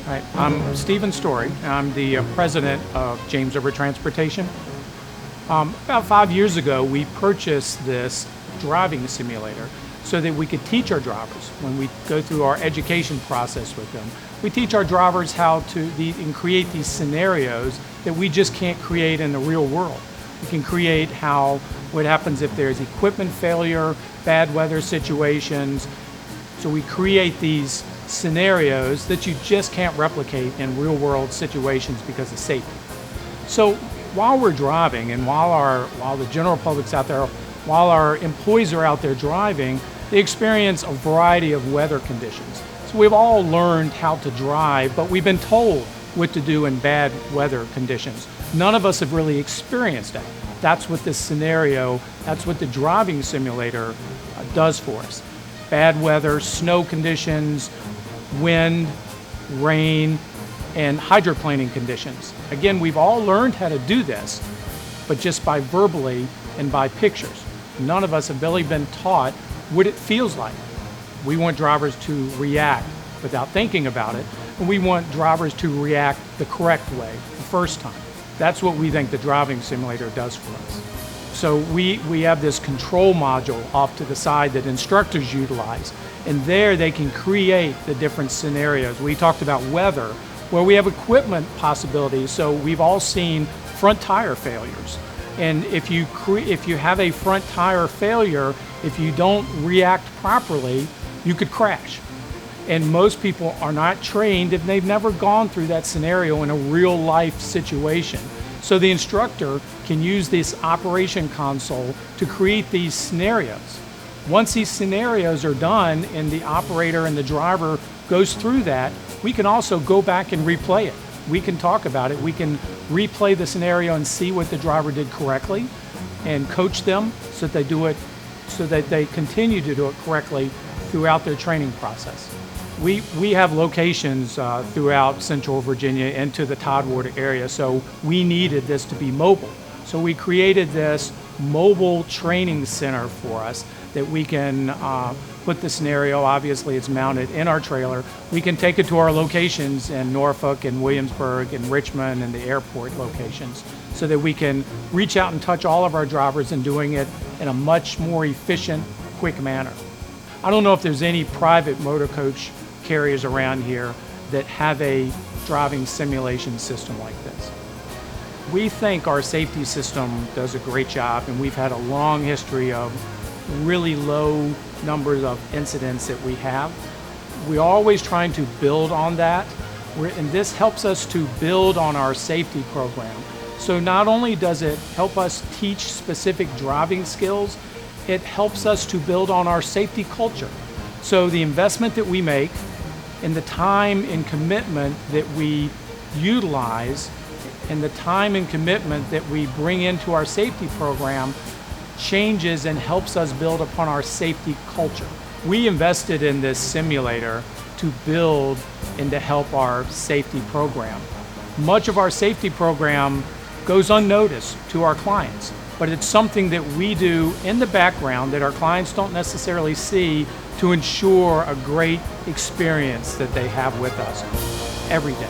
Right. I'm Stephen Story. I'm the president of James River Transportation. About 5 years ago, we purchased this driving simulator so that we could teach our drivers when we go through our education process with them. We teach our drivers how to and create these scenarios that we just can't create in the real world. We can create what happens if there's equipment failure, bad weather situations. So we create these scenarios that you just can't replicate in real world situations because of safety. So while we're driving and while the general public's out there, while our employees are out there driving, they experience a variety of weather conditions. So we've all learned how to drive, but we've been told what to do in bad weather conditions. None of us have really experienced that. That's what this scenario, that's what the driving simulator does for us. Bad weather, snow conditions, wind, rain, and hydroplaning conditions. Again, we've all learned how to do this, but just by verbally and by pictures. None of us have really been taught what it feels like. We want drivers to react without thinking about it, and we want drivers to react the correct way the first time. That's what we think the driving simulator does for us. So we have this control module off to the side that instructors utilize, and there they can create the different scenarios. We talked about weather, where we have equipment possibilities. So we've all seen front tire failures. And if you have a front tire failure, if you don't react properly, you could crash. And most people are not trained if they've never gone through that scenario in a real life situation. So the instructor can use this operation console to create these scenarios. Once these scenarios are done and the operator and the driver goes through that, we can also go back and replay it. We can talk about it. We can replay the scenario and see what the driver did correctly and coach them so that they continue to do it correctly throughout their training process. We have locations throughout Central Virginia into the Todd-Ward area, so we needed this to be mobile. So we created this mobile training center for us that we can put the scenario, obviously it's mounted in our trailer. We can take it to our locations in Norfolk and Williamsburg and Richmond and the airport locations so that we can reach out and touch all of our drivers and doing it in a much more efficient, quick manner. I don't know if there's any private motor coach carriers around here that have a driving simulation system like this. We think our safety system does a great job, and we've had a long history of really low numbers of incidents that we have. We're always trying to build on that, and this helps us to build on our safety program. So not only does it help us teach specific driving skills, it helps us to build on our safety culture. So the investment that we make and the time and commitment that we utilize and the time and commitment that we bring into our safety program changes and helps us build upon our safety culture. We invested in this simulator to build and to help our safety program. Much of our safety program goes unnoticed to our clients, but it's something that we do in the background that our clients don't necessarily see to ensure a great experience that they have with us every day.